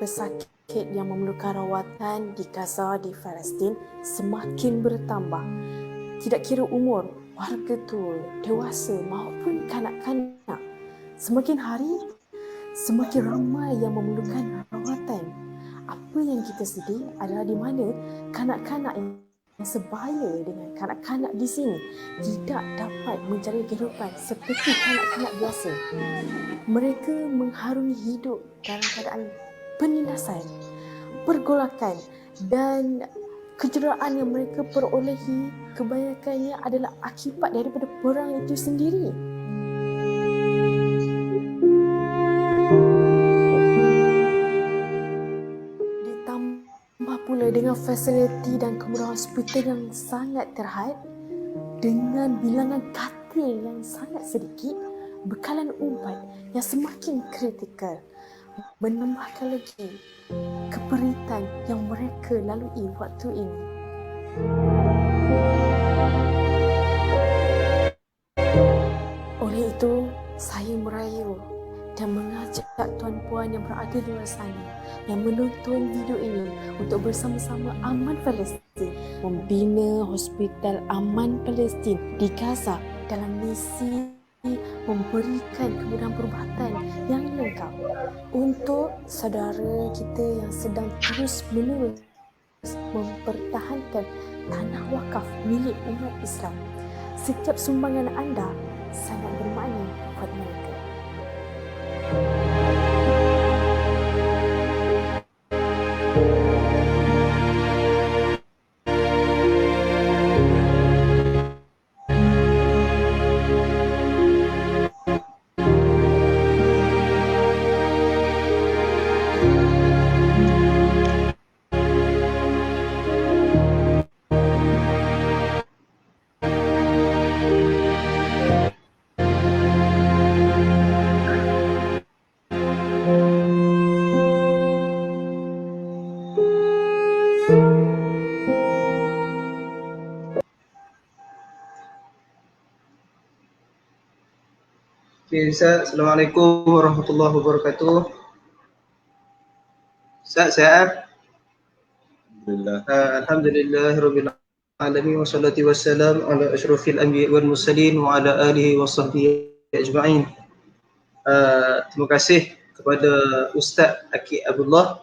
pesakit yang memerlukan rawatan di Gaza di Palestin semakin bertambah. Tidak kira umur, warga tua, dewasa maupun kanak-kanak. Semakin hari, semakin ramai yang memerlukan rawatan. Apa yang kita sedih adalah di mana kanak-kanak yang sebaya dengan kanak-kanak di sini tidak dapat mencari kehidupan seperti kanak-kanak biasa. Mereka mengharungi hidup dalam keadaan penindasan, pergolakan dan kecederaan yang mereka perolehi kebanyakannya adalah akibat daripada perang itu sendiri. Ditambah pula dengan fasiliti dan kemudahan hospital yang sangat terhad, dengan bilangan katil yang sangat sedikit, bekalan ubat yang semakin kritikal, menambahkan lagi keperitan yang mereka lalui waktu ini. Oleh itu, saya merayu dan mengajak tuan-puan yang berada di luar sana yang menonton video ini untuk bersama-sama Aman Palestin membina Hospital Aman Palestin di Gaza dalam misi memberikan kemudahan perubatan yang lengkap untuk saudara kita yang sedang terus-menerus mempertahankan tanah wakaf milik umat Islam. Setiap sumbangan anda sangat bermakna buat mereka. Okay, Ustaz. Assalamualaikum warahmatullahi wabarakatuh. Ustaz, sihat? Alhamdulillah. Alhamdulillahirabbil alamin wassalatu wassalam ala asyrafil anbiya wal mursalin wa ala alihi washabbihi ajma'in. Terima kasih kepada Ustaz Akid Abdullah,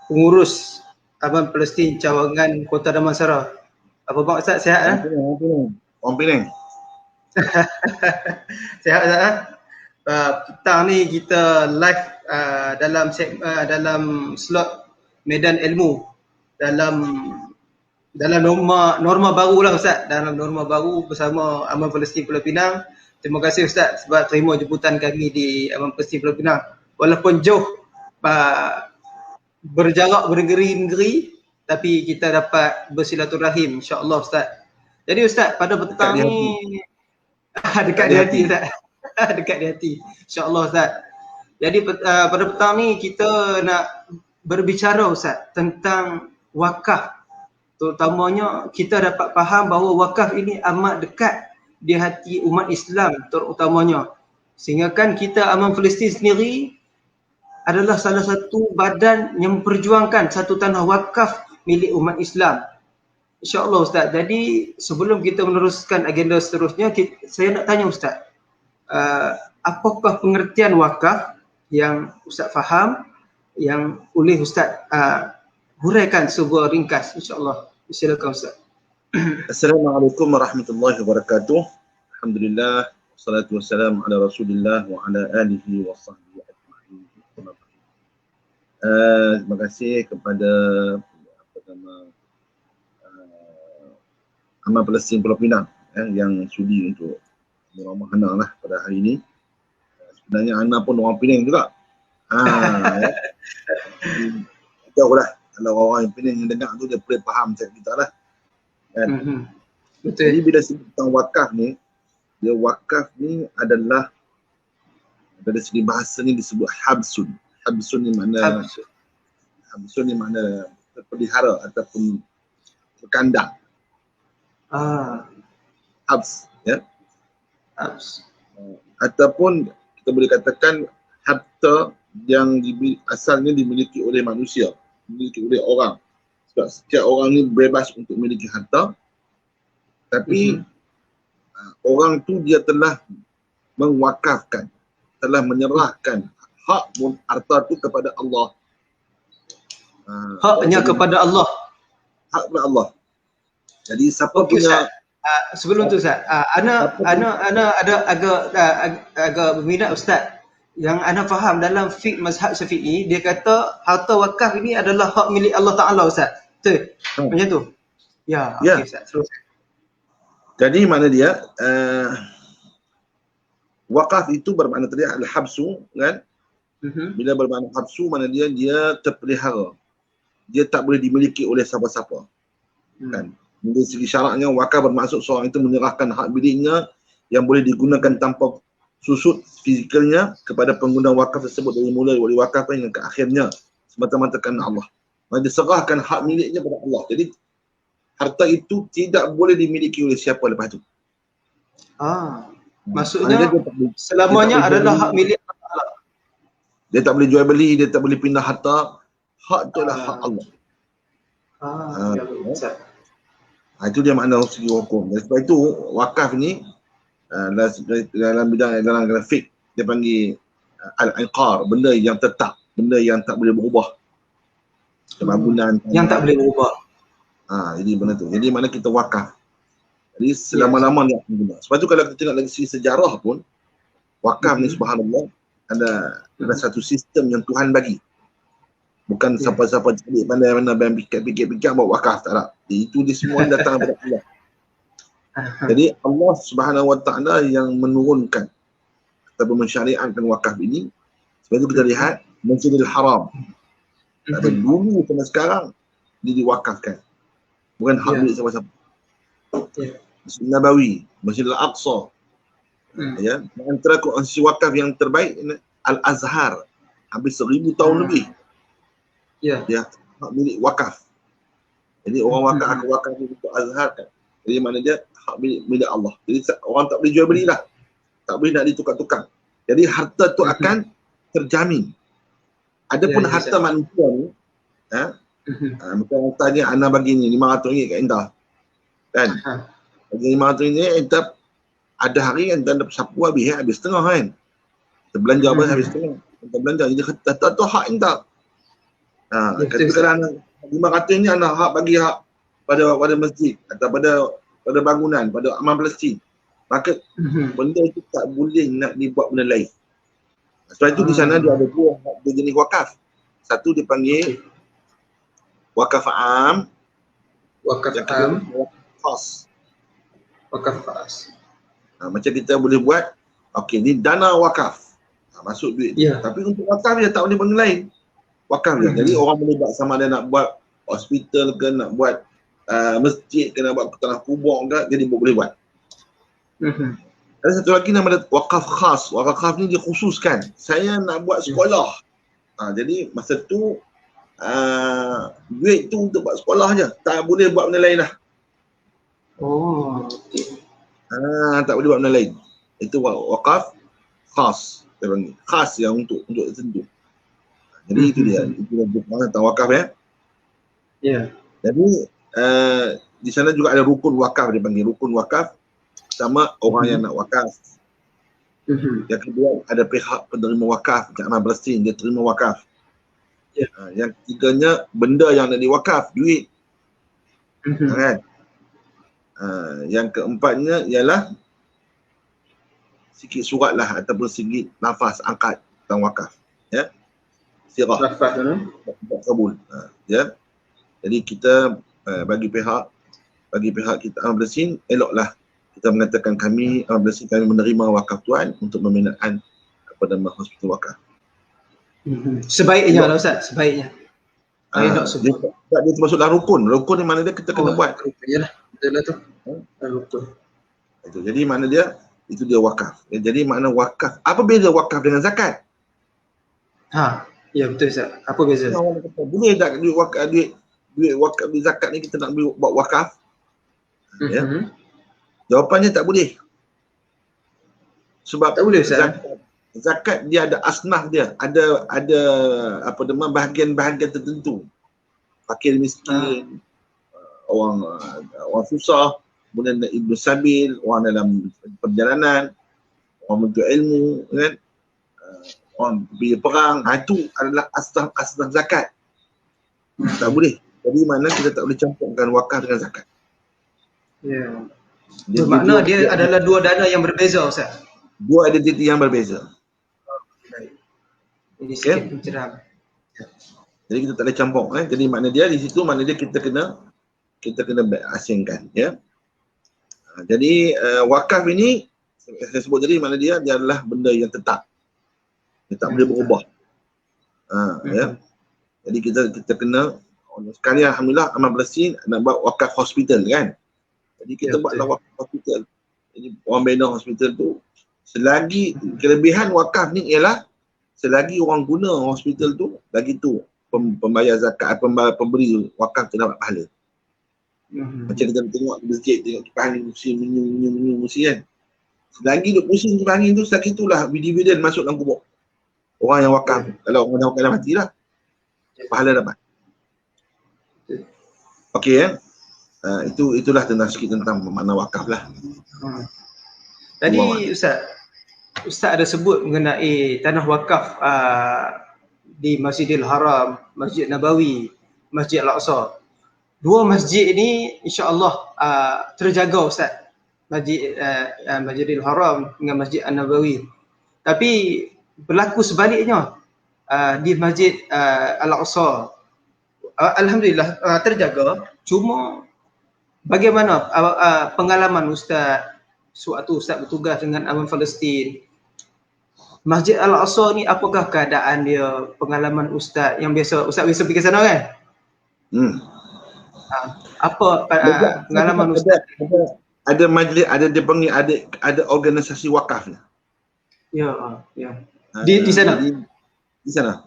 pengurus Aman Palestin cawangan Kota Damansara. Apa bang Ustaz, sihat? Orang Penang. Sihat Ustaz? Petang ni kita live dalam slot Medan Ilmu dalam norma baru lah Ustaz, dalam norma baru bersama Aman Palestin Pulau Pinang. Terima kasih Ustaz sebab terima jemputan kami di Aman Palestin Pulau Pinang. Walaupun jauh berjarak bernegeri-negeri, tapi kita dapat bersilaturahim insya-Allah Ustaz. Jadi Ustaz, pada petang ni dekat di hati Ustaz. Dekat di hati insya-Allah Ustaz. Jadi pada petang ni kita nak berbicara Ustaz tentang wakaf. Terutamanya kita dapat faham bahawa wakaf ini amat dekat di hati umat Islam terutamanya. Sehingga kan kita Aman Palestin sendiri adalah salah satu badan yang memperjuangkan satu tanah wakaf milik umat Islam. InsyaAllah Ustaz. Jadi sebelum kita meneruskan agenda seterusnya, saya nak tanya Ustaz, apakah pengertian wakaf yang Ustaz faham, yang boleh Ustaz huraikan sebuah ringkas insyaAllah. Silakan Ustaz. Assalamualaikum warahmatullahi wabarakatuh. Alhamdulillah, wassalatu wassalamu ala Rasulillah wa ala alihi wa sahbihi ajma'in. Terima kasih kepada Aman Palestin Pulau Pinang yang sudi untuk meramah Hana lah pada hari ini. Sebenarnya Hana pun orang Penang juga. Jauh lah. Kalau orang Penang yang dengar tu dia boleh faham cakap kita lah. Kan? Betul. Jadi bila sebut tentang wakaf ni, wakaf ni adalah dari segi bahasa ni disebut habsun. Habsun ni makna terpelihara ataupun berkandang. Habs, ya. Habs. Ataupun kita boleh katakan habta yang asalnya dimiliki oleh manusia, dimiliki oleh orang. Sebab setiap orang ni bebas untuk memiliki harta, tapi orang tu dia telah mewakafkan, telah menyerahkan hak harta tu kepada Allah. Haknya kepada Allah. Hak kepada Allah. Jadi siapa Okey, punya Ustaz. Sebelum tu Ustaz, ana ada agak berminat Ustaz. Yang ana faham dalam fiqh mazhab Syafi'i, dia kata harta wakaf ini adalah hak milik Allah Taala Ustaz. Betul? Macam tu. Ya, Ya. okey Ustaz. Terus. Jadi mana dia wakaf itu bermakna tadi al-habsu kan? Bila bermakna habsu mana dia terpelihara. Dia tak boleh dimiliki oleh siapa-siapa. Kan? Dari segi syaraknya wakaf bermaksud seorang itu menyerahkan hak miliknya yang boleh digunakan tanpa susut fizikalnya kepada pengguna wakaf tersebut dari mula wali wakaf hingga ke akhirnya semata-mata kerana Allah. Maka diserahkan hak miliknya kepada Allah. Jadi harta itu tidak boleh dimiliki oleh siapa lepas tu. Maksudnya selamanya adalah hak milik Allah. Dia tak boleh jual beli, dia tak boleh pindah harta. Hak tu adalah hak Allah. Ya, Ustaz. Itu dia makna segi hukum. Dan sebab itu wakaf ni dalam bidang dalam grafik dia panggil al-iqar, benda yang tetap, benda yang tak boleh berubah. Bangunan yang tak boleh berubah. Jadi benda tu. Jadi mana kita wakaf. Jadi selama-lama dia akan guna. Sebab tu kalau kita tengok dari segi sejarah pun wakaf ni subhanallah ada satu sistem yang Tuhan bagi. Bukan siapa-siapa cari mana-mana yang fikir-fikir buat wakaf, tak ada. Itu dia semua datang daripada Allah. Jadi Allah Subhanahu Wa Taala yang menurunkan atau mensyariatkan wakaf ini. Sebab itu kita lihat Masjidil Haram. Dari dulu sampai sekarang dia diwakafkan. Bukan hak milik siapa-siapa. Masjid Nabawi, Masjidil Aqsa. Ya, antara konstitusi wakaf yang terbaik Al-Azhar. Habis 1000 tahun lebih. Dia hak milik wakaf. Jadi orang wakaf akan wakaf untuk Azhar kan. Jadi mana dia hak milik Allah. Jadi orang tak boleh jual belilah. Tak boleh nak ditukar-tukar. Jadi harta tu akan terjamin. Adapun harta manusia ni, macam tanya Ana bagi ni RM500 kat Indah. Kan? Bagi RM500 ni Indah ada hari kan dapat sapu habis setengah kan. Kita belanja apa habis setengah. Kita belanja jadi harta tu hak Indah. Katakanlah 500 ni anak hak bagi hak pada masjid atau pada bangunan, pada amal Palestin. Maka benda itu tak boleh nak dibuat benda lain. Sebab itu di sana dia ada dua jenis wakaf. Satu dipanggil wakaf am, Wakaf am, khas. Wakaf khas. Macam kita boleh buat, okey ni dana wakaf. Masuk duit. Tapi untuk wakaf dia tak boleh benda lain. Wakaf dia. Jadi orang boleh buat sama ada nak buat hospital ke, nak buat masjid ke, nak buat tanah kubur ke, jadi boleh buat. Ada satu lagi nama dia wakaf khas. Wakaf khas ni dia khususkan. Saya nak buat sekolah. Jadi masa tu duit tu untuk buat sekolah je. Tak boleh buat benda lain lah. Tak boleh buat benda lain. Itu wakaf khas. Saya panggil. Khas yang untuk tertentu. Jadi itu dia. Itu dia tentang wakaf ya. Jadi di sana juga ada rukun wakaf, dia panggil rukun wakaf sama orang yang nak wakaf. Yang kedua ada pihak penerima wakaf, jamaah Palestin dia terima wakaf. Yang ketiganya benda yang nak diwakaf, duit. Kan? Yang keempatnya ialah sikit surat lah ataupun sikit nafas angkat tentang wakaf. Ya. Sirah. Nafas kabul. Ya. Jadi kita bagi pihak kita Amal Palestin, eloklah kita mengatakan kami Amal Palestin kami menerima wakaf Tuan untuk pembinaan kepada hospital wakaf. Sebaiknya lah Ustaz, sebaiknya. Dia termasuklah rukun. Rukun di mana dia kita kena buat. Yalah, betul lah tu. Rukun. Itu. Jadi mana dia? Itu dia wakaf. Jadi makna wakaf. Apa beza wakaf dengan zakat? Ya betul Ustaz. Apa beza? Boleh tak duit wakaf, duit zakat ni kita nak buat wakaf? Ya. Jawapannya tak boleh. Sebab tak boleh Ustaz. zakat dia ada asnaf dia, ada apa nama bahagian-bahagian tertentu. Fakir miskin, orang susah, kemudian ibnu sabil, orang dalam perjalanan, orang menuntut ilmu, kan? Orang pergi perang, itu adalah asnaf zakat. Tak boleh. Jadi mana kita tak boleh campurkan wakaf dengan zakat. Ya. Bermakna dia adalah dua dana yang berbeza, Ustaz. Dua identiti yang berbeza. Ini sikit pencerahan. Jadi kita tak boleh campur, Jadi makna dia di situ, makna dia kita kena asingkan, ya. Jadi wakaf ini saya sebut tadi, makna dia adalah benda yang tetap. Dia tak boleh berubah. Ya. Jadi kita kena, sekarang alhamdulillah Amal Palestin nak buat wakaf hospital, kan. Jadi kita buatlah wakaf hospital. Jadi orang bina hospital tu, selagi kelebihan wakaf ni ialah selagi orang guna hospital tu, lagi tu pembayar zakat, pemberi wakaf tu dapat pahala. Macam kita tengok di masjid, tengok kipas angin pusing, menyu kan. Selagi duk pusing kipas angin tu, selagi itulah dividen masuk dalam kubur orang yang wakaf. Kalau orang yang wakaf dah matilah, pahala dapat. Okey, ya. Itulah tentang sikit tentang makna wakaf lah. Tadi Ustaz ada sebut mengenai tanah wakaf di Masjidil Haram, Masjid Nabawi, Masjid Al-Aqsa. Dua masjid ini insya-Allah terjaga, Ustaz. Masjidil Haram dengan Masjid An-Nabawi. Tapi berlaku sebaliknya di Masjid Al-Aqsa. Alhamdulillah terjaga. Cuma bagaimana pengalaman Ustaz sewaktu Ustaz bertugas dengan Aman Palestin? Masjid Al-Aqsa ni apakah keadaan dia, pengalaman Ustaz yang biasa Ustaz pergi ke sana, kan? Apa pengalaman Ustaz? Ada majlis, dia panggil ada organisasi wakaf ni. Ya. Di sana. Di sana.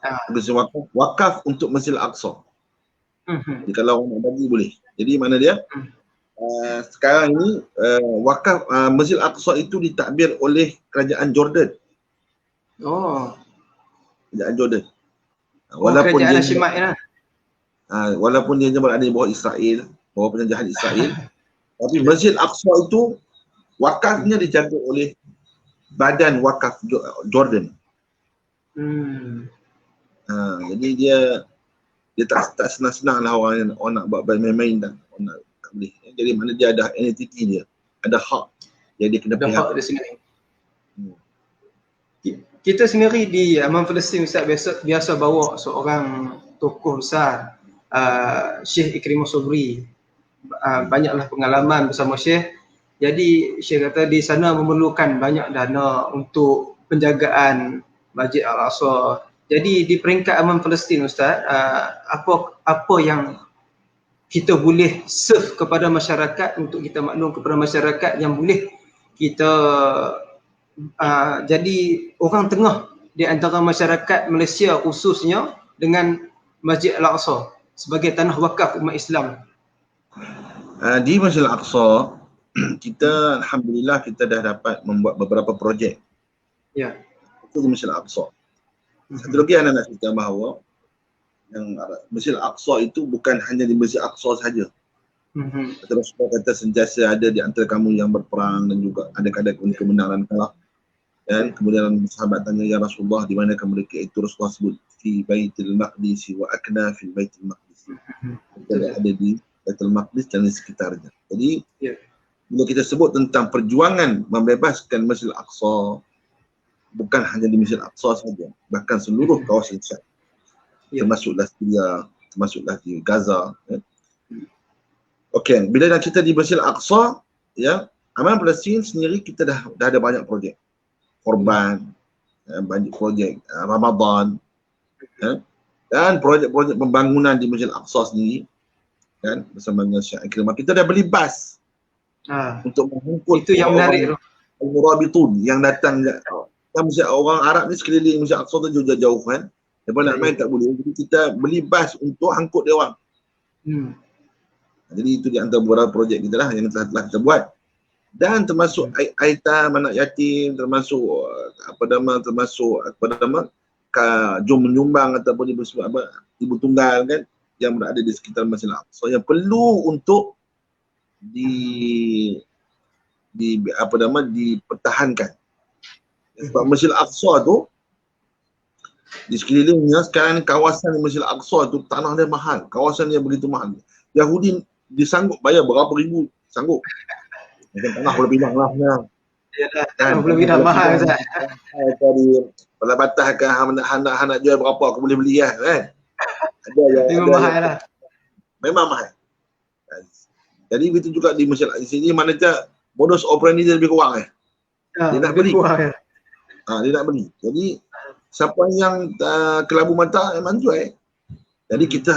Organisasi wakaf untuk Masjid Al-Aqsa. Jadi kalau orang nak bagi boleh. Jadi mana dia? Sekarang ni wakaf Masjid Al-Aqsa itu ditadbir oleh kerajaan Jordan. Kerajaan Jordan. Walaupun kerajaan dia Hashimite lah. Walaupun dia berada di bawah Israel, bawah penjajahan Israel, tapi Masjid Al-Aqsa itu wakafnya dijaga oleh Badan Wakaf Jordan. Jadi dia tak senang-senang lah orang nak buat main-main, tak boleh. Jadi mana dia ada entiti dia, ada hak. Jadi kena ada hak dia sendiri. Kita sendiri di Aman Palestin, Ustaz, biasa bawa seorang tokoh besar, Syekh Ikrimah Sobri. Banyaklah pengalaman bersama Syekh. Jadi Syekh kata di sana memerlukan banyak dana untuk penjagaan Masjid Al-Aqsa. Jadi di peringkat Aman Palestin, Ustaz, apa yang kita boleh serve kepada masyarakat, untuk kita maklum kepada masyarakat yang boleh kita jadi orang tengah di antara masyarakat Malaysia khususnya dengan Masjid Al-Aqsa sebagai tanah wakaf umat Islam. Di Masjid Al-Aqsa kita alhamdulillah kita dah dapat membuat beberapa projek. Ya. Itu di Masjid Al-Aqsa. Satu lagi anda nak cerita bahawa yang Masjid Al-Aqsa itu bukan hanya di Masjid Al-Aqsa sahaja. Rasulullah kata sentiasa ada di antara kamu yang berperang dan juga ada kadang kebenaran kalah. Dan kemudian sahabat tanya, ya Rasulullah, di manakah mereka itu? Rasulullah sebut fi Baitul Maqdis wa akna fi Baitul Maqdis. Mereka ada di Baitul Maqdis dan di sekitarnya. Jadi bila kita sebut tentang perjuangan membebaskan Masjid Al-Aqsa, bukan hanya di Masjid Al-Aqsa saja, bahkan seluruh kawasan Syam, termasuklah Syria, termasuklah di Gaza. Okey, bila kita di Masjid Al-Aqsa, ya, Aman Palestin sendiri kita dah ada banyak projek. Korban, banyak projek Ramadan, dan projek-projek pembangunan di Masjid Al-Aqsa sendiri, kan, bersama dengan Syekh Ikrimah. Kita dah beli bas untuk mengangkut itu yang menarik, Al-Murabitun yang datang. Orang Arab ni sekeliling Masjid Al-Aqsa tu jauh-jauh, kan. Mereka nak main tak boleh. Jadi kita beli bas untuk angkut dia orang. Jadi itu di antara beberapa projek kita lah yang telah kita buat. dan termasuk aitam, anak yatim, termasuk jom menyumbang ataupun ibu tunggal kan yang berada di sekitar Masjid Al-Aqsa yang perlu untuk dipertahankan. Sebab Masjid Al-Aqsa tu di sekelilingnya sekarang ni kawasan Masjid Al-Aqsa tu tanah dia mahal, kawasan dia begitu mahal. Yahudi disanggup bayar berapa ribu, sanggup. Macam tanah boleh pindah lah. Yalah, tanah boleh pindah mahal Ustaz. Kalau batas ke nak jual berapa aku boleh beli lah kan. Memang mahal lah. Memang mahal. Jadi begitu juga di Masjid di sini mana dia modus operandi dia lebih kurang dia nak beli. Dia nak beli. Jadi siapa yang kelabu mata memang jual. Jadi kita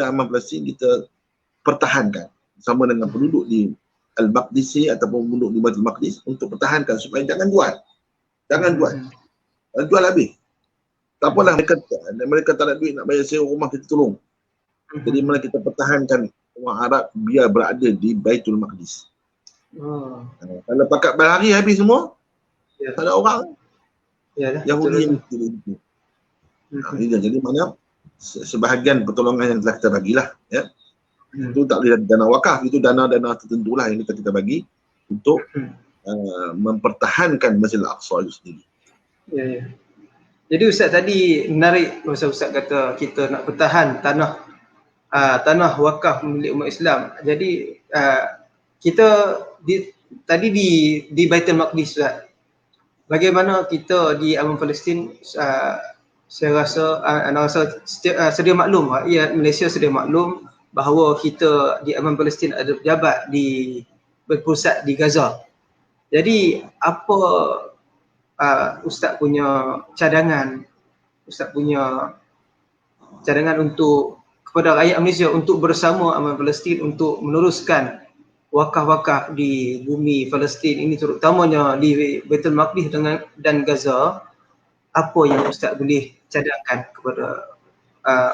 amal Palestin kita pertahankan bersama dengan penduduk di Al-Maqdisi ataupun penduduk di Baitul Maqdis untuk pertahankan supaya jangan jual. Jangan jual. Jual habis. Tak apalah mereka tak ada duit nak bayar sewa rumah, kita tolong. Jadi mana kita pertahankan orang Arab biar berada di Baitul Maqdis. Kalau pakat berhari habis semua, tak ada orang. Yahudi yang itu. Jadi mana sebahagian pertolongan yang telah kita bagilah ya. Itu tak boleh dana wakaf, itu dana-dana tertentu lah yang kita bagi untuk mempertahankan Masjid Al-Aqsa itu sendiri. Ya. Jadi Ustaz tadi menarik masa Ustaz kata kita nak pertahan tanah wakaf milik umat Islam. Jadi kita tadi di Baitul Maqdis Ustaz. Bagaimana kita di Aman Palestin, saya rasa sedia maklum, rakyat Malaysia sedia maklum bahawa kita di Aman Palestin ada pejabat berpusat di Gaza. Jadi apa Ustaz punya cadangan untuk kepada rakyat Malaysia untuk bersama Aman Palestin untuk meneruskan wakaf-wakaf di bumi Palestin ini, terutamanya di Baitul Maqdis dan Gaza? Apa yang Ustaz boleh cadangkan kepada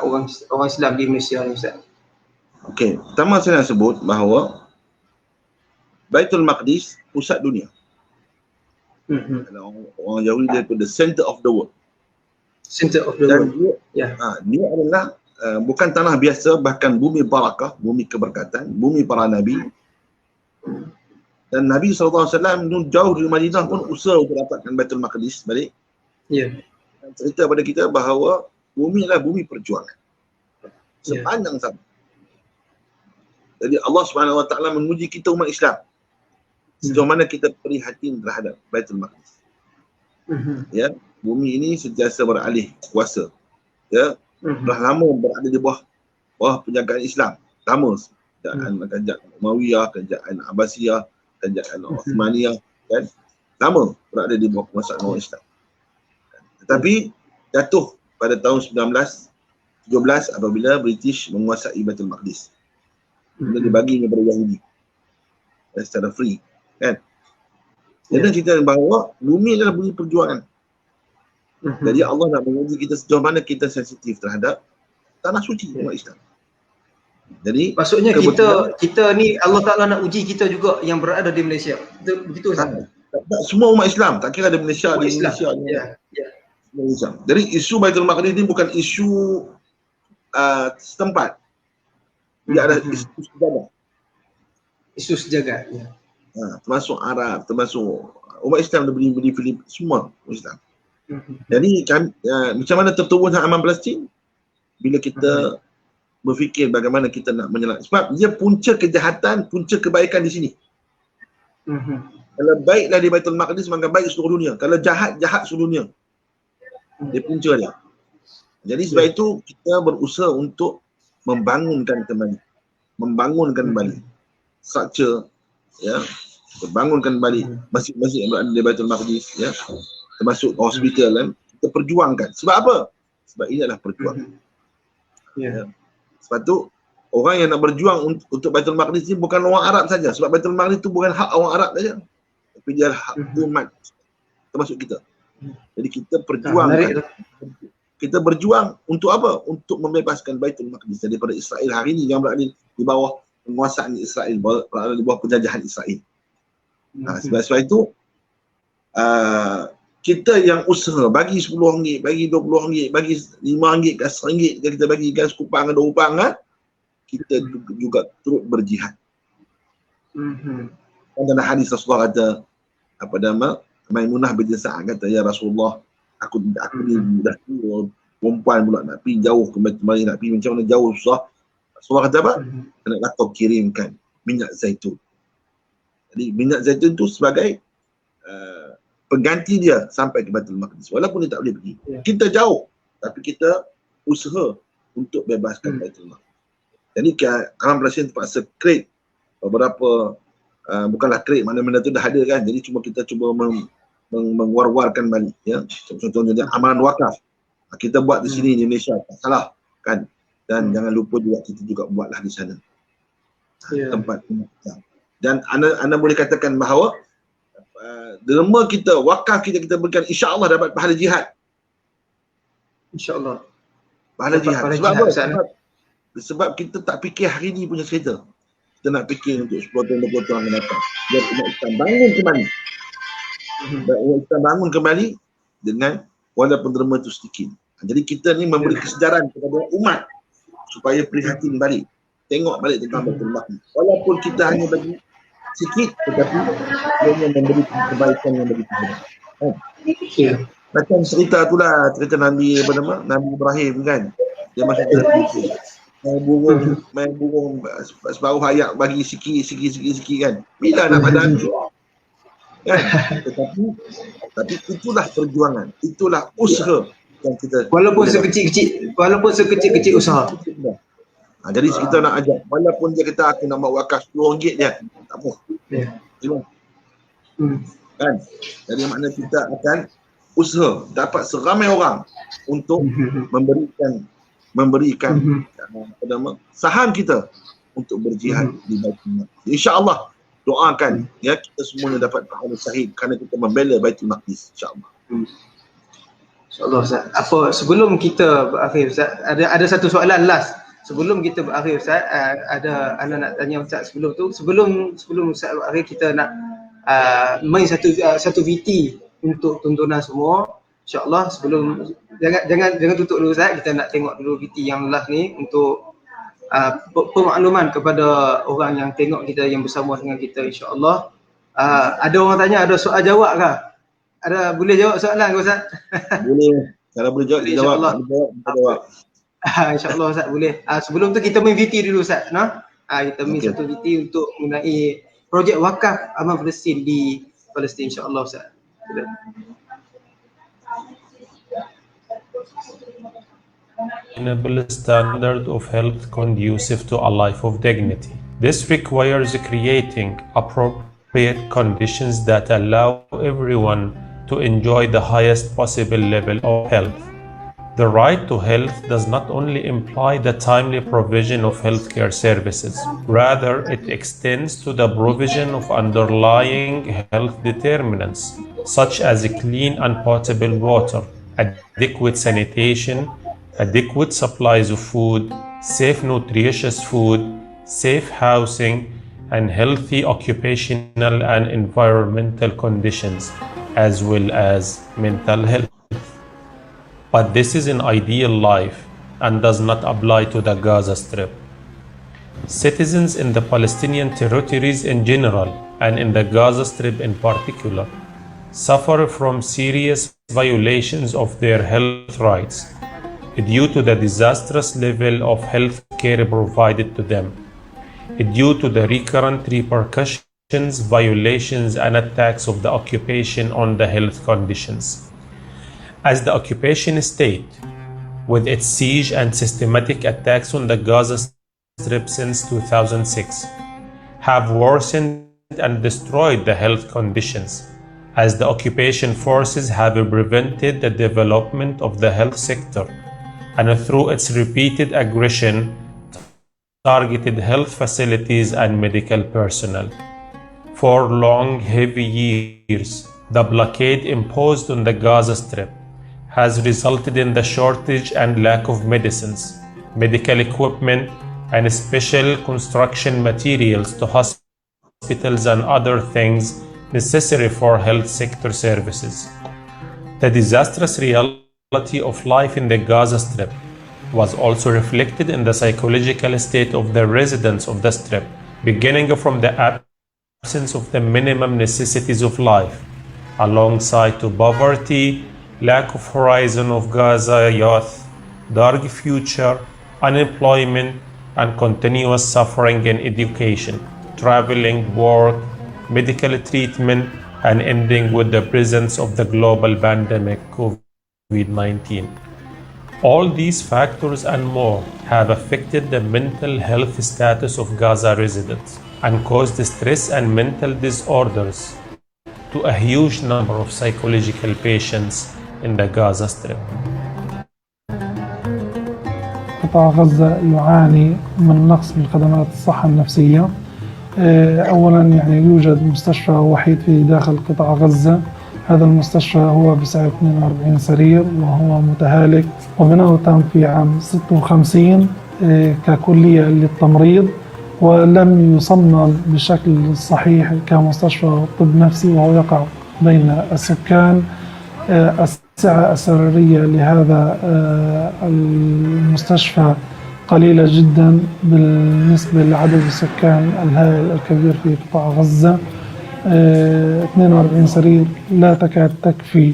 orang Islam di Malaysia ni Ustaz? Okey, pertama saya nak sebut bahawa Baitul Maqdis pusat dunia. Orang Yahudi dia the center of the world. Center of the world. Dia adalah bukan tanah biasa, bahkan bumi barakah, bumi keberkatan, bumi para nabi. Dan Nabi SAW jauh dari Madinah pun usaha untuk dapatkan Baitul Maqdis balik. Cerita pada kita bahawa bumi adalah bumi perjuangan sepanjang zaman. Jadi Allah SWT menguji kita umat Islam sejauh mana kita prihatin terhadap Baitul Maqdis. Ya, bumi ini sentiasa beralih kuasa. Ya, dah lama berada di bawah penjagaan Islam. Lama. Kerajaan Umayyah, kerajaan Abbasiyah, kerajaan Uthmaniyah kan. Lama berada di bawah penguasaan orang Islam. Tetapi jatuh pada tahun 1917 apabila British menguasai Baitul Maqdis. Dia dibagi kepada Yahudi secara free kan. Jadi cerita bahawa bumi adalah bumi perjuangan. Jadi Allah nak menguji kita sejauh mana kita sensitif terhadap tanah suci umat Islam. Jadi maksudnya kita ni Allah Ta'ala nak uji kita juga yang berada di Malaysia. Begitu Ustaz? Semua umat Islam, tak kira di Malaysia, di Indonesia. Malaysia. Jadi isu Baitul Maqdis ni bukan isu setempat. Dia ada isu sejagat. Isu sejagat. Termasuk Arab, termasuk umat Islam di Filipina, semua umat Islam. Jadi macam mana tertubuh Aman Palestin? Bila kita berfikir bagaimana kita nak menyelamatkan. Sebab dia punca kejahatan, punca kebaikan di sini. Kalau baiklah di Baitul Maqdis, maka baik seluruh dunia. Kalau jahat seluruh dunia. Dia punca dia. Jadi sebab itu kita berusaha untuk membangunkan kembali structure, ya, membangunkan kembali masjid-masjid yang berada di Baitul Maqdis, ya, termasuk hospital kan, kita perjuangkan. Sebab apa? Sebab ini adalah perjuangan. Ya. Sebab tu orang yang nak berjuang untuk Baitul Maqdis ni bukan orang Arab saja, sebab Baitul Maqdis tu bukan hak orang Arab saja, tapi dia adalah hak umat, termasuk kita. Jadi kita perjuangkan. Kita berjuang untuk apa? Untuk membebaskan Baitul Maqdis daripada Israel hari ini yang berada di bawah penguasaan Israel, berada di bawah penjajahan Israel. Sebab itu kita yang usaha bagi RM10, bagi RM20, bagi RM5 ke RM1 ke kita bagikan sekupang atau 2 upang, kita juga turut berjihad. Dalam hadis Rasulullah kata, apa nama, Maimunah binti Sa'ad kata, ya Rasulullah, aku ni dah tua, perempuan pula nak pergi jauh kembali, nak pergi macam mana jauh susah. Rasulullah kata apa? Nak kau kirimkan minyak zaitun. Jadi minyak zaitun tu sebagai pengganti dia sampai ke Baitul Maqdis. Walaupun dia tak boleh pergi. Kita jauh, tapi kita usaha untuk bebaskan Baitul Maqdis. Jadi Karam Palestin terpaksa create beberapa, bukanlah create, mana-mana tu dah ada kan. Jadi kita cuba mengwar-warkan balik. Ya. Contohnya amalan wakaf. Kita buat di sini di Malaysia, tak salah kan. Dan jangan lupa juga kita juga buatlah di sana. Tempat kita. Dan anda boleh katakan bahawa derma kita, wakaf kita berikan, insya-Allah dapat pahala jihad. InsyaAllah. Pahala jihad. Sebab apa? Sebab kita tak fikir hari ni punya cerita. Kita nak fikir untuk 10 tahun, 20 tahun akan datang. Biar umat Islam bangun kembali. Umat Islam bangun kembali dengan walaupun derma itu sedikit. Jadi kita ni memberi kesedaran kepada umat supaya prihatin balik. Tengok balik tentang Baitul Maqdis. Walaupun kita hanya bagi sikit, tetapi dia memberi kebaikan yang begitu banyak. Macam cerita itulah, cerita Nabi Ibrahim kan. Dia masuk ke main burung separuh hayat bagi sikit kan. Bila nak padan kan? Tapi itulah perjuangan, itulah usaha yang kita, walaupun sekecil-kecil usaha. Jadi kita nak ajak, walaupun dia kata aku nak buat wakaf RM10 je, tak apa. Kan? Jadi makna kita akan usaha dapat seramai orang untuk memberikan saham kita untuk berjihad di Baitul Maqdis. InsyaAllah doakan ya kita semuanya dapat pahala syahid kerana kita membela Baitul Maqdis, insyaAllah. InsyaAllah Ustaz. Apa sebelum kita berakhir Ustaz, ada satu soalan last. Sebelum kita berakhir Ustaz, ana nak tanya Ustaz sebelum Ustaz berakhir, kita nak main satu VT untuk tontonan semua. InsyaAllah sebelum jangan tutup dulu Ustaz, kita nak tengok dulu VT yang last ni untuk pemakluman kepada orang yang tengok kita, yang bersama dengan kita, insyaAllah. Ada orang tanya, ada soal jawab ke? Boleh jawab soalan ke Ustaz? Boleh. Kalau boleh jawab, jawab. InsyaAllah Ustaz boleh. Sebelum tu kita main VT dulu Ustaz. Kita main satu VT untuk mengenai projek wakaf Aman Palestin di Palestin, insyaAllah Ustaz. Sustainable standard of health conducive to a life of dignity. This requires creating appropriate conditions that allow everyone to enjoy the highest possible level of health. The right to health does not only imply the timely provision of healthcare services, rather it extends to the provision of underlying health determinants, such as clean and potable water, adequate sanitation, adequate supplies of food, safe nutritious food, safe housing, and healthy occupational and environmental conditions, as well as mental health. But this is an ideal life and does not apply to the Gaza Strip. Citizens in the Palestinian territories in general and in the Gaza Strip in particular suffer from serious violations of their health rights due to the disastrous level of health care provided to them, due to the recurrent repercussions, violations, and attacks of the occupation on the health conditions. As the occupation state, with its siege and systematic attacks on the Gaza Strip since 2006, have worsened and destroyed the health conditions, as the occupation forces have prevented the development of the health sector, and through its repeated aggression, targeted health facilities and medical personnel. For long, heavy years, the blockade imposed on the Gaza Strip has resulted in the shortage and lack of medicines, medical equipment, and special construction materials to hospitals and other things necessary for health sector services. The disastrous reality of life in the Gaza Strip was also reflected in the psychological state of the residents of the Strip, beginning from the absence of the minimum necessities of life, alongside to poverty, lack of horizon of Gaza youth, dark future, unemployment, and continuous suffering in education, traveling, work, medical treatment, and ending with the presence of the global pandemic COVID-19. All these factors and more have affected the mental health status of Gaza residents and caused stress and mental disorders to a huge number of psychological patients in the Gaza Strip. قطاع غزة يعاني من نقص بالخدمات الصحة النفسية. أولا يعني يوجد مستشفى وحيد في داخل قطاع غزة. هذا المستشفى هو بسعة 42 سرير وهو متهالك وبناؤه تم في عام 56 ككلية للتمريض، ولم يصمم بشكل صحيح كمستشفى طب نفسي، وهو يقع بين السكان. السعة السريرية لهذا المستشفى قليلة جدا بالنسبة لعدد السكان الهائل الكبير في قطاع غزة. 42 سرير لا تكاد تكفي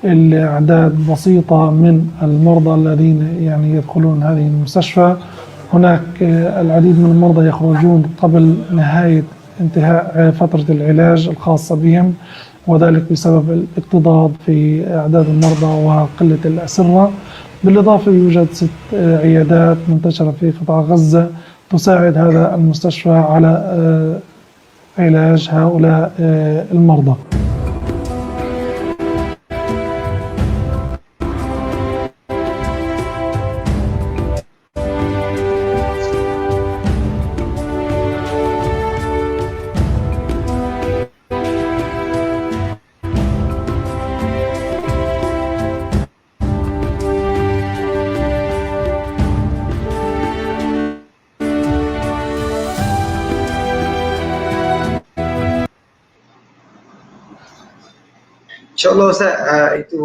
الأعداد بسيطة من المرضى الذين يعني يدخلون هذه المستشفى. هناك العديد من المرضى يخرجون قبل نهاية انتهاء فترة العلاج الخاصة بهم، وذلك بسبب الاكتظاظ في أعداد المرضى وقلة الأسرة. بالإضافة يوجد 6 عيادات منتشرة في قطاع غزة تساعد هذا المستشفى على علاج هؤلاء المرضى. InsyaAllah Ustaz, itu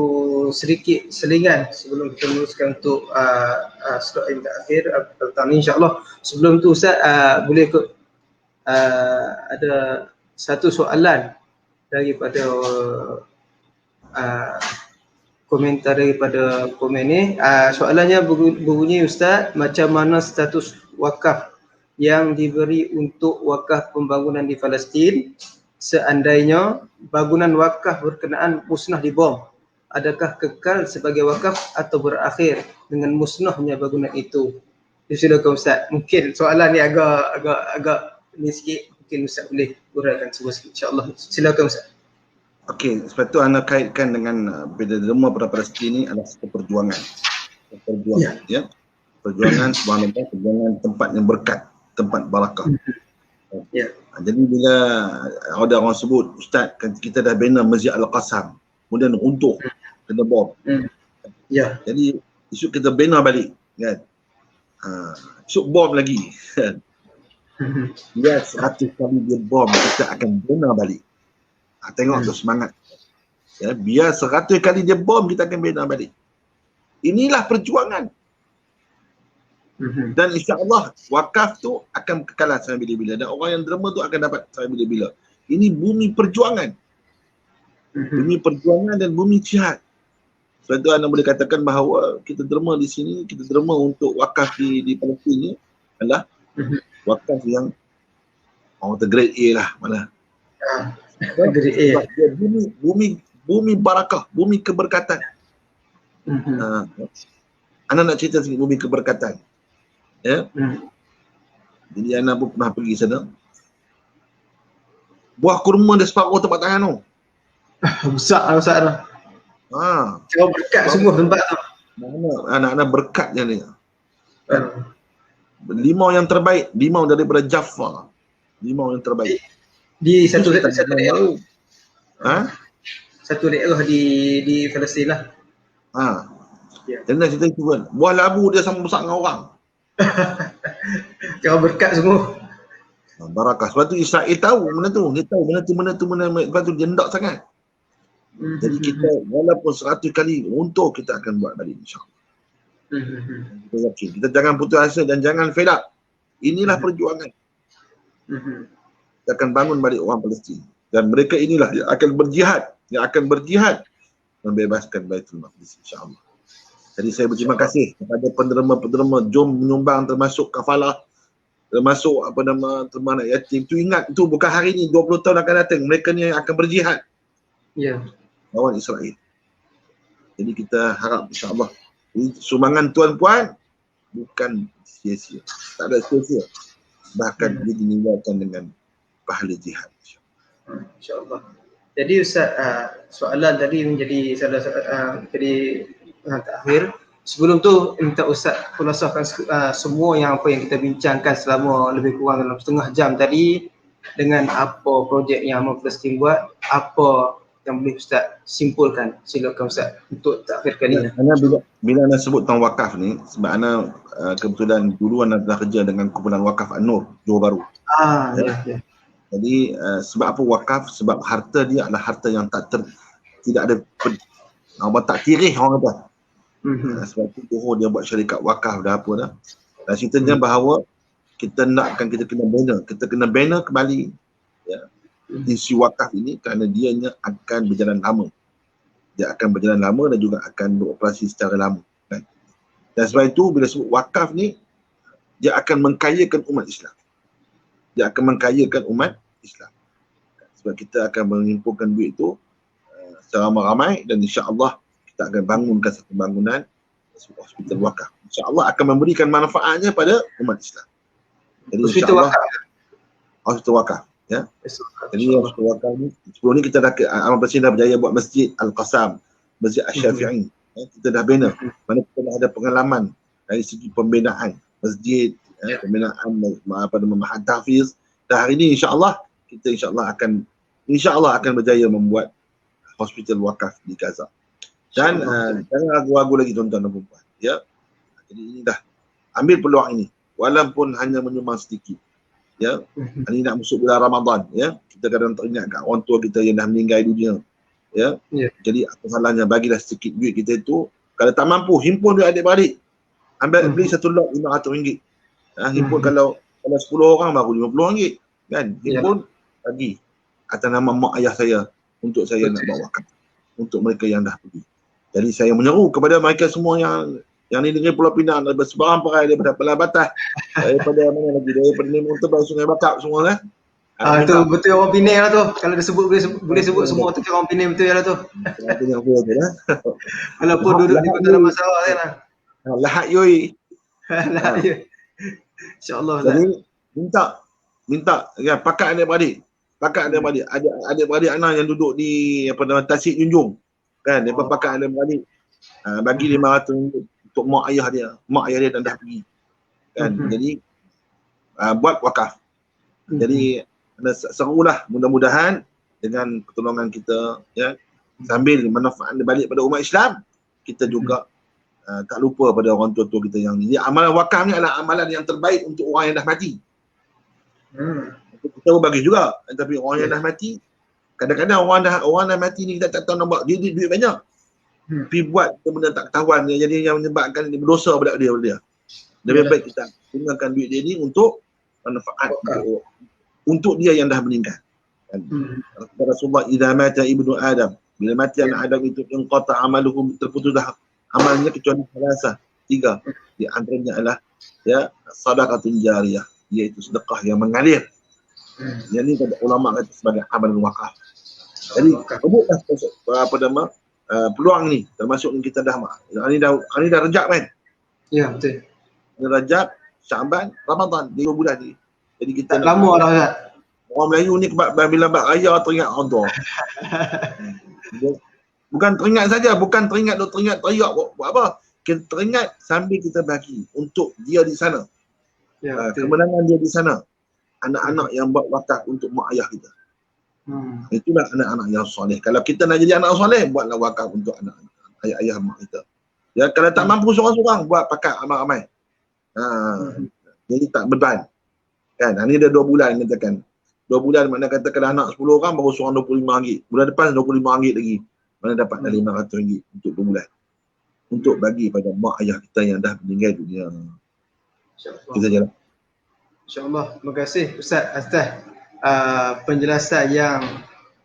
sedikit selingan sebelum kita meneruskan untuk slot yang terakhir petang ni insyaAllah. Sebelum tu Ustaz, boleh ikut ada satu soalan daripada komentar daripada komen ni. Soalannya berbunyi, Ustaz, macam mana status wakaf yang diberi untuk wakaf pembangunan di Palestin seandainya bangunan wakaf berkenaan musnah dibom? Adakah kekal sebagai wakaf atau berakhir dengan musnahnya bangunan itu? Silakan Ustaz. Mungkin soalan ni agak ni sikit, mungkin Ustaz boleh uraikan semua sikit insya-Allah. Silakan Ustaz. Okey, sebab tu anda kaitkan dengan bila derma pada Palestin ni adalah satu perjuangan. Perjuangan, ya. Perjuangan subhanallah, perjuangan tempat yang berkat, tempat barakah. Ya. Jadi bila ada orang sebut, Ustaz, kan kita dah bina Masjid Al-Qassam, kemudian runtuh, kena bom. Ya. Jadi esok kita bina balik, kan. Esok bom lagi. Dia 100 kali dia bom, kita akan bina balik. Tengok tu semangat. Ya, biar 100 kali dia bom, kita akan bina balik. Inilah perjuangan. Dan insya-Allah wakaf tu akan kekal sampai bila-bila, dan orang yang derma tu akan dapat sampai bila-bila. Ini bumi perjuangan. Bumi perjuangan dan bumi jihad. Sebab tu anda boleh katakan bahawa kita derma di sini, kita derma untuk wakaf di Palestin ni adalah wakaf yang orang kata grade A lah, mana. Grade A. Bumi barakah, bumi keberkatan. Anda nak cerita sikit bumi keberkatan. Ya. Jadi anak pun pernah pergi sana. Buah kurma dia separuh tempat tangan tu. Besar lah. Kau berkat semua tempat tu. Anak-anak berkat je ni. Limau yang terbaik, limau daripada Jaffa. Limau yang terbaik. Di satu daerah. Satu daerah di Palestin lah. Jadi nak cerita itu kan. Buah labu dia sama besar dengan orang. Kau berkat semua. Barakah. Sebab tu Israel tahu benda tu. Dia tahu benda tu. Sebab tu dia hendak sangat. Jadi kita walaupun 100 kali untuk kita akan buat balik insya-Allah. Kita yakin. Kita jangan putus asa dan jangan fed up. Inilah perjuangan. Kita akan bangun balik orang Palestin. Dan mereka inilah yang akan berjihad membebaskan Baitul Maqdis insya-Allah. Jadi saya berterima kasih kepada penderma-penderma jom menyumbang termasuk kafalah, termasuk teman anak yatim. Tu ingat tu bukan hari ni, 20 tahun akan datang mereka ni akan berjihad. Ya. Lawan Israel. Jadi kita harap insya-Allah sumbangan tuan-puan bukan sia-sia. Tak ada sia-sia. Bahkan dia dinilaikan dengan pahala jihad. InsyaAllah. Jadi Ustaz, soalan tadi menjadi jadi terakhir. Sebelum tu minta Ustaz khulasahkan semua yang apa yang kita bincangkan selama lebih kurang dalam setengah jam tadi dengan apa projek yang Amal Palestin buat, apa yang boleh Ustaz simpulkan. Silakan Ustaz untuk terakhir kali. Ana bila anda sebut tentang wakaf ni, sebab ana kebetulan dulu anda dah kerja dengan kumpulan wakaf An-Nur Johor Bahru. Ya. Jadi sebab apa wakaf? Sebab harta dia adalah harta yang tidak ada tak tirih orang kata. Sebab tu Johor dia buat syarikat wakaf dah apa dah. Dan ceritanya bahawa kita nakkan kita kena bina kembali ya, isu wakaf ini kerana dianya akan berjalan lama. Dia akan berjalan lama dan juga akan beroperasi secara lama. Kan? Dan sebab itu bila sebut wakaf ni, dia akan mengkayakan umat Islam. Dia akan mengkayakan umat Islam. Sebab kita akan mengumpulkan duit itu secara ramai dan insya-Allah kita akan bangunkan satu bangunan hospital wakaf. InsyaAllah akan memberikan manfaatnya pada umat Islam. Jadi insyaAllah hospital wakaf. Ya. Jadi hospital wakaf ni, sebelum ni kita dah Amal Palestin dah berjaya buat Masjid Al-Qassam, Masjid Asy-Syafi'i. Ya, kita dah bina. Mana kita dah ada pengalaman dari segi pembinaan masjid, pembinaan Mahat Tahfiz. Dan hari ni insyaAllah kita insyaAllah akan berjaya membuat hospital wakaf di Gaza. Dan jangan ragu-ragu lagi tuan-tuan dan puan-puan. Ya. Jadi ini dah ambil peluang ini walaupun hanya menyumbang sedikit. Ya. Ini nak masuk bulan Ramadan ya. Kita kadang teringat kat orang tua kita yang dah meninggal dunia. Ya. Jadi apa salahnya bagilah sedikit duit kita itu. Kalau tak mampu himpun duit adik-beradik. Ambil beli satu lot RM500. Himpun kalau 10 orang baru RM50 kan. Himpun bagi atas nama mak ayah saya untuk saya nak bawa wakaf untuk mereka yang dah pergi. Jadi saya menyeru kepada mereka semua yang ni negeri Pulau Pinang, daripada sebarang perai, daripada Pelah Batas, daripada mana lagi, daripada Nimung Tebal, Sungai Bakap semua kan. Itu betul orang Penang lah tu. Kalau dia sebut boleh sebut semua tu orang Penang betul lah tu. Penang betul lah. Walaupun duduk di Kota Damansara kan lah. Lahat yoi. Lahat yoi. InsyaAllah. Jadi minta ya, pakat adik-beradik. Adik-beradik anak yang duduk di Tasik Junjung. Kan, dia pakat adik-beradik. Bagi RM500 untuk mak ayah dia dah pergi. Kan, jadi buat wakaf. Jadi serulah mudah-mudahan dengan pertolongan kita ya, sambil manfaat balik pada umat Islam, kita juga tak lupa pada orang tua-tua kita yang ni. Amalan wakaf ni adalah amalan yang terbaik untuk orang yang dah mati. Kita bagi juga, tapi orang yang dah mati, kadang-kadang orang dah mati ni kita tak tahu nak buat dia duit banyak. Pergi buat benda tak ketahuan dia, jadi yang menyebabkan dia berdosa pada dia. Lebih baik kita gunakan duit dia ni untuk manfaat untuk dia yang dah meninggal. Rasulullah idza mata ibnu Adam, bila mati anak Adam itu inqata amaluhum, terputus dah amalnya kecuali tiga. Di antaranya adalah ya sedekah jariyah, iaitu sedekah yang mengalir. Yang ni kata ulama kata sebagai amal wakaf. Jadi rebutlah peluang ni, termasuk kita dah hari dah Rejab kan? Ya, betul. Rejab, Syaban, Ramadan, 2 bulan ni. Jadi kita lama dah kan. Orang Melayu ni bila bab raya teringat orang tua. Bukan teringat saja, bukan teringat teriak buat apa. Kita teringat sambil kita bagi untuk dia di sana. Kemenangan dia di sana. Anak-anak yang buat wakaf untuk mak ayah kita. Itulah anak-anak yang soleh. Kalau kita nak jadi anak soleh, buatlah wakaf untuk anak-anak ayah mak kita. Ya, kalau tak mampu seorang-seorang, buat pakat ramai-ramai. Jadi tak beban. Kan, ini dah 2 bulan katakan. 2 bulan mana katakan anak 10 orang baru seorang RM25. Bulan depan RM25 lagi. Mana dapat dah RM500 untuk 2 bulan. Untuk bagi pada mak ayah kita yang dah meninggal dunia. InsyaAllah. Kita jalan. InsyaAllah. Terima kasih Ustaz atas penjelasan yang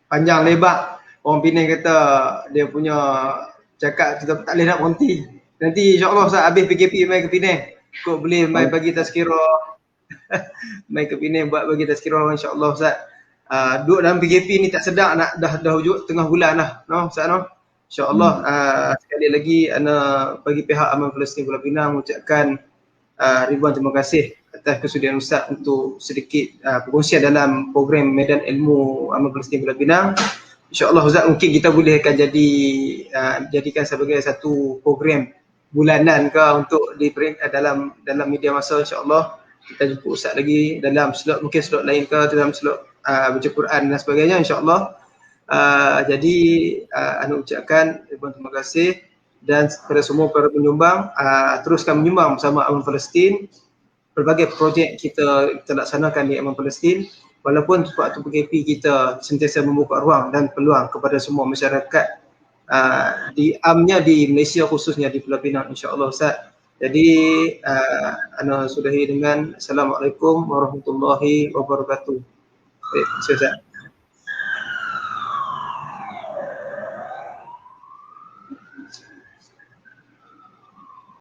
panjang lebar. Orang Penang kata dia punya cakap kita tak boleh nak berhenti. Nanti insyaAllah Ustaz habis PKP main ke Penang. Kau boleh main bagi tazkirah. Main ke Penang buat bagi tazkirah insyaAllah Ustaz. Duduk dalam PKP ni tak sedap nak dah hujung tengah bulan dah. No Ustaz no. InsyaAllah sekali lagi ana bagi pihak Aman Palestin Pulau Pinang mengucapkan ribuan terima kasih atas kesudian Ustaz untuk sedikit perkongsian dalam program Medan Ilmu Aman Palestin Pulau Pinang. InsyaAllah Ustaz mungkin kita boleh akan jadikan sebagai satu program bulanan ke untuk di dalam media masa insyaAllah. Kita jumpa Ustaz lagi dalam slot mungkin slot lain ke dalam slot baca Quran dan sebagainya insyaAllah. Jadi anda ucapkan ribuan terima kasih dan kepada semua para penyumbang teruskan menyumbang bersama Aman Palestin. Berbagai projek kita laksanakan di Aman Palestin walaupun waktu PKP kita sentiasa membuka ruang dan peluang kepada semua masyarakat di amnya di Malaysia khususnya di Pulau Pinang insya-Allah Ustaz. Jadi ana sudahi dengan Assalamualaikum warahmatullahi wabarakatuh. Baik, Ustaz.